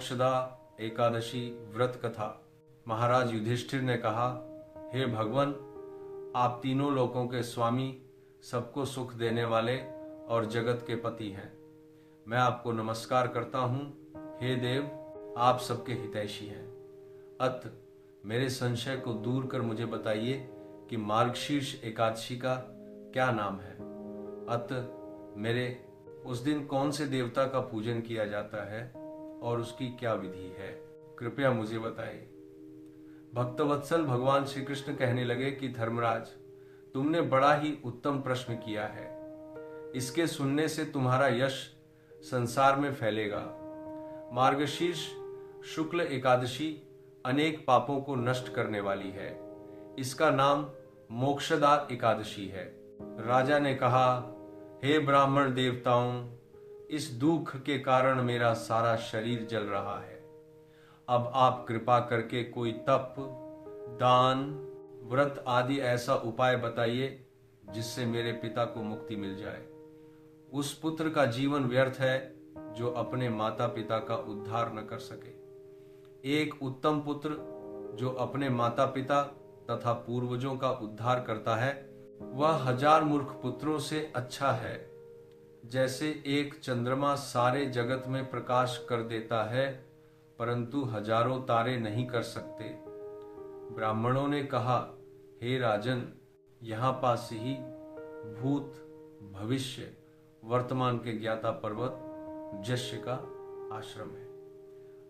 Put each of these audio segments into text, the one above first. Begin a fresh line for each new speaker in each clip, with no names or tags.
मोक्षदा एकादशी व्रत कथा। महाराज युधिष्ठिर ने कहा, हे भगवान, आप तीनों लोकों के स्वामी, सबको सुख देने वाले और जगत के पति हैं। मैं आपको नमस्कार करता हूँ। हे देव, आप सबके हितैषी हैं। अत मेरे संशय को दूर कर मुझे बताइए कि मार्गशीर्ष एकादशी का क्या नाम है। अत मेरे उस दिन कौन से देवता का पूजन किया जाता है और उसकी क्या विधि है, कृपया मुझे बताइए। भक्तवत्सल भगवान श्री कृष्ण कहने लगे कि धर्मराज, तुमने बड़ा ही उत्तम प्रश्न किया है। इसके सुनने से तुम्हारा यश संसार में फैलेगा। मार्गशीर्ष शुक्ल एकादशी अनेक पापों को नष्ट करने वाली है। इसका नाम मोक्षदा एकादशी है। राजा ने कहा, हे ब्राह्मण देवताओं, इस दुख के कारण मेरा सारा शरीर जल रहा है। अब आप कृपा करके कोई तप, दान, व्रत आदि ऐसा उपाय बताइए जिससे मेरे पिता को मुक्ति मिल जाए। उस पुत्र का जीवन व्यर्थ है जो अपने माता पिता का उद्धार न कर सके। एक उत्तम पुत्र जो अपने माता पिता तथा पूर्वजों का उद्धार करता है, वह 1000 मूर्ख पुत्रों से अच्छा है। जैसे एक चंद्रमा सारे जगत में प्रकाश कर देता है, परंतु हजारों तारे नहीं कर सकते। ब्राह्मणों ने कहा, हे राजन, यहाँ पास ही भूत, भविष्य, वर्तमान के ज्ञाता पर्वत जश्य का आश्रम है।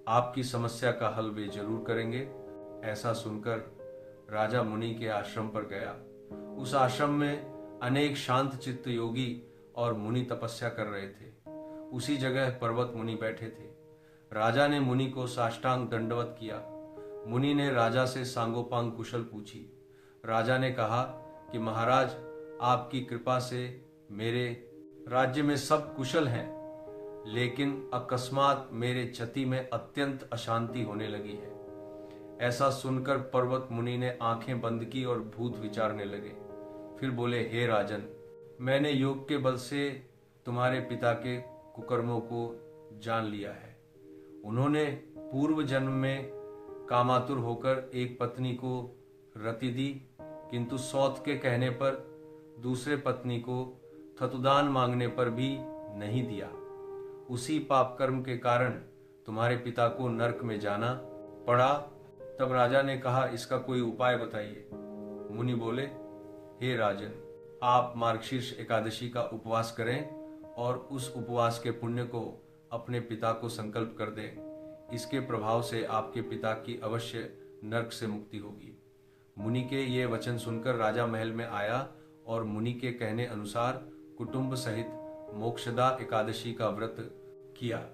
आपकी समस्या का हल वे जरूर करेंगे। ऐसा सुनकर राजा मुनि के आश्रम पर गया। उस आश्रम में अनेक शांत चित्त योगी और मुनि तपस्या कर रहे थे। उसी जगह पर्वत मुनि बैठे थे। राजा ने मुनि को साष्टांग दंडवत किया। मुनि ने राजा से सांगोपांग कुशल पूछी। राजा ने कहा कि महाराज, आपकी कृपा से मेरे राज्य में सब कुशल हैं, लेकिन अकस्मात मेरे चति में अत्यंत अशांति होने लगी है। ऐसा सुनकर पर्वत मुनि ने आंखें बंद की और भूत विचारने लगे। फिर बोले, हे राजन, मैंने योग के बल से तुम्हारे पिता के कुकर्मों को जान लिया है। उन्होंने पूर्व जन्म में कामातुर होकर एक पत्नी को रति दी, किंतु सौत के कहने पर दूसरे पत्नी को थतुदान मांगने पर भी नहीं दिया। उसी पाप कर्म के कारण तुम्हारे पिता को नरक में जाना पड़ा। तब राजा ने कहा, इसका कोई उपाय बताइए। मुनि बोले, हे राजन, आप मार्गशीर्ष एकादशी का उपवास करें और उस उपवास के पुण्य को अपने पिता को संकल्प कर दें। इसके प्रभाव से आपके पिता की अवश्य नरक से मुक्ति होगी। मुनि के ये वचन सुनकर राजा महल में आया और मुनि के कहने अनुसार कुटुंब सहित मोक्षदा एकादशी का व्रत किया।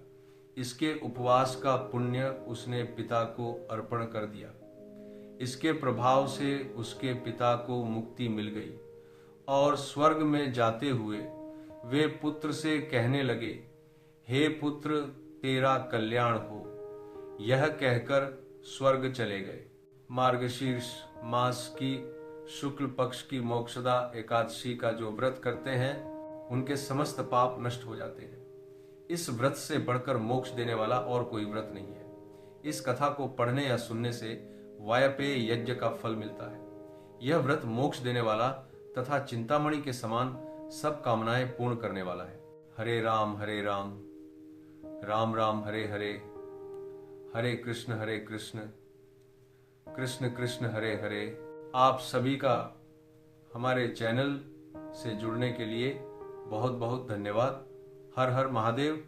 इसके उपवास का पुण्य उसने पिता को अर्पण कर दिया। इसके प्रभाव से उसके पिता को मुक्ति मिल गई और स्वर्ग में जाते हुए वे पुत्र से कहने लगे, हे पुत्र, तेरा कल्याण हो। यह कहकर स्वर्ग चले गए। मार्गशीर्ष मास की शुक्ल पक्ष की मोक्षदा एकादशी का जो व्रत करते हैं, उनके समस्त पाप नष्ट हो जाते हैं। इस व्रत से बढ़कर मोक्ष देने वाला और कोई व्रत नहीं है। इस कथा को पढ़ने या सुनने से वायपेय यज्ञ का फल मिलता है। यह व्रत मोक्ष देने वाला तथा चिंतामणि के समान सब कामनाएं पूर्ण करने वाला है। हरे राम, राम राम हरे हरे, हरे कृष्ण कृष्ण कृष्ण हरे हरे। आप सभी का हमारे चैनल से जुड़ने के लिए बहुत बहुत धन्यवाद। हर हर महादेव।